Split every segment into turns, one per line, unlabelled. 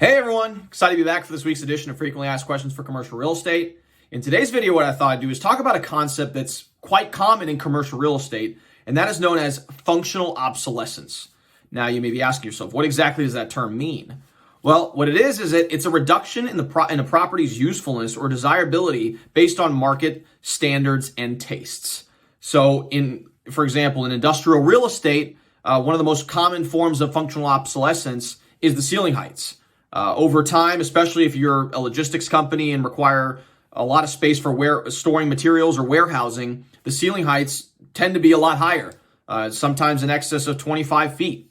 Hey everyone, excited to be back for this week's edition of Frequently Asked Questions for Commercial Real Estate. In today's video, what I thought I'd do is talk about a concept that's quite common in commercial real estate, and that is known as functional obsolescence. Now, you may be asking yourself, what exactly does that term mean? Well, what it is it's a reduction in a property's usefulness or desirability based on market standards and tastes. So, for example, in industrial real estate, one of the most common forms of functional obsolescence is the ceiling heights. Over time, especially if you're a logistics company and require a lot of space for storing materials or warehousing, the ceiling heights tend to be a lot higher, sometimes in excess of 25 feet.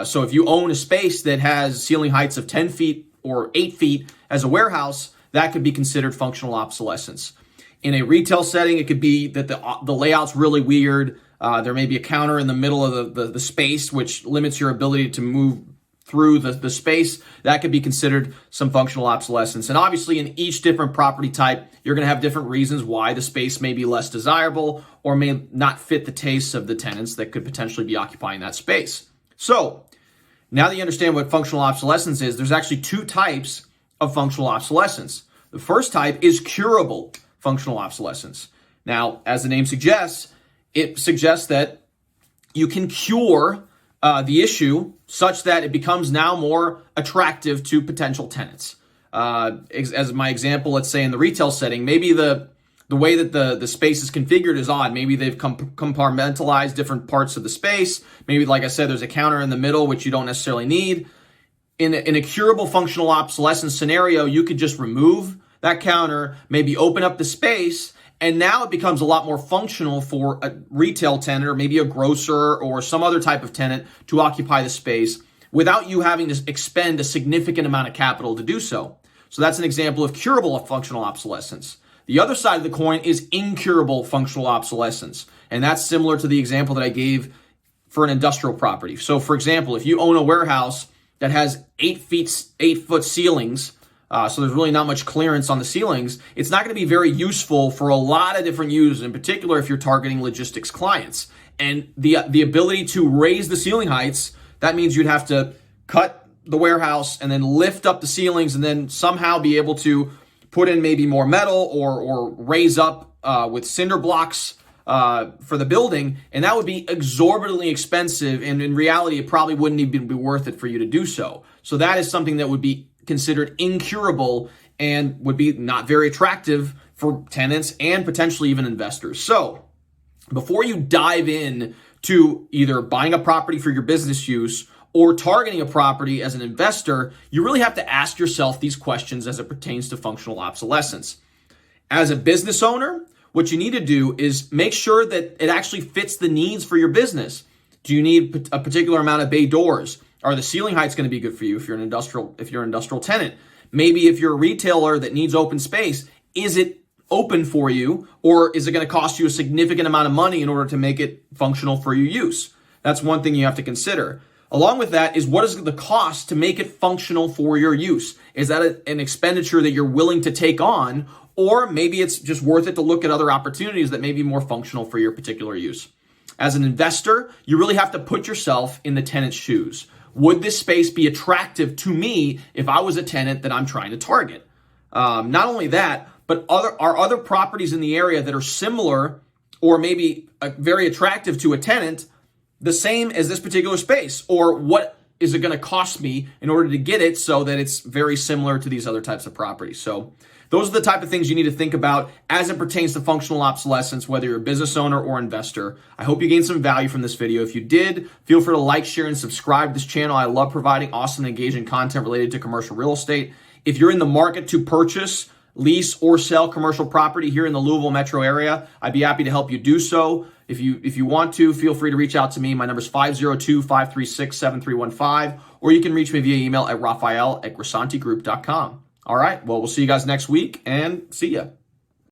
So if you own a space that has ceiling heights of 10 feet or 8 feet as a warehouse, that could be considered functional obsolescence. In a retail setting, it could be that the layout's really weird. There may be a counter in the middle of the space, which limits your ability to move through the space. That could be considered some functional obsolescence. And obviously in each different property type, you're going to have different reasons why the space may be less desirable or may not fit the tastes of the tenants that could potentially be occupying that space. So now that you understand what functional obsolescence is, there's actually two types of functional obsolescence. The first type is curable functional obsolescence. Now, as the name suggests, it suggests that you can cure the issue such that it becomes now more attractive to potential tenants. As my example, let's say in the retail setting, maybe the way that the space is configured is odd. Maybe they've compartmentalized different parts of the space. Maybe, like I said, there's a counter in the middle, which you don't necessarily need. In a curable functional obsolescence scenario, you could just remove that counter, maybe open up the space, and now it becomes a lot more functional for a retail tenant or maybe a grocer or some other type of tenant to occupy the space without you having to expend a significant amount of capital to do so. So that's an example of curable functional obsolescence. The other side of the coin is incurable functional obsolescence. And that's similar to the example that I gave for an industrial property. So for example, if you own a warehouse that has 8-foot ceilings, so there's really not much clearance on the ceilings, it's not going to be very useful for a lot of different users, in particular if you're targeting logistics clients. And the ability to raise the ceiling heights, that means you'd have to cut the warehouse and then lift up the ceilings and then somehow be able to put in maybe more metal or raise up with cinder blocks for the building. And that would be exorbitantly expensive. And in reality, it probably wouldn't even be worth it for you to do so. So that is something that would be considered incurable and would be not very attractive for tenants and potentially even investors. So before you dive in to either buying a property for your business use or targeting a property as an investor, you really have to ask yourself these questions as it pertains to functional obsolescence. As a business owner, what you need to do is make sure that it actually fits the needs for your business. Do you need a particular amount of bay doors? Are the ceiling heights going to be good for you if you're an industrial tenant? Maybe if you're a retailer that needs open space, is it open for you, or is it going to cost you a significant amount of money in order to make it functional for your use? That's one thing you have to consider. Along with that is, what is the cost to make it functional for your use? Is that an expenditure that you're willing to take on, or maybe it's just worth it to look at other opportunities that may be more functional for your particular use? As an investor, you really have to put yourself in the tenant's shoes. Would this space be attractive to me if I was a tenant that I'm trying to target? Not only that, but are other properties in the area that are similar or maybe very attractive to a tenant the same as this particular space? Or what is it going to cost me in order to get it so that it's very similar to these other types of properties? So those are the type of things you need to think about as it pertains to functional obsolescence, whether you're a business owner or investor. I hope you gained some value from this video. If you did, feel free to like, share, and subscribe to this channel. I love providing awesome and engaging content related to commercial real estate. If you're in the market to purchase, lease, or sell commercial property here in the Louisville metro area, I'd be happy to help you do so. If you want to, feel free to reach out to me. My number is 502-536-7315, or you can reach me via email at Raphael@grisantigroup.com. All right, well, we'll see you guys next week, and see ya.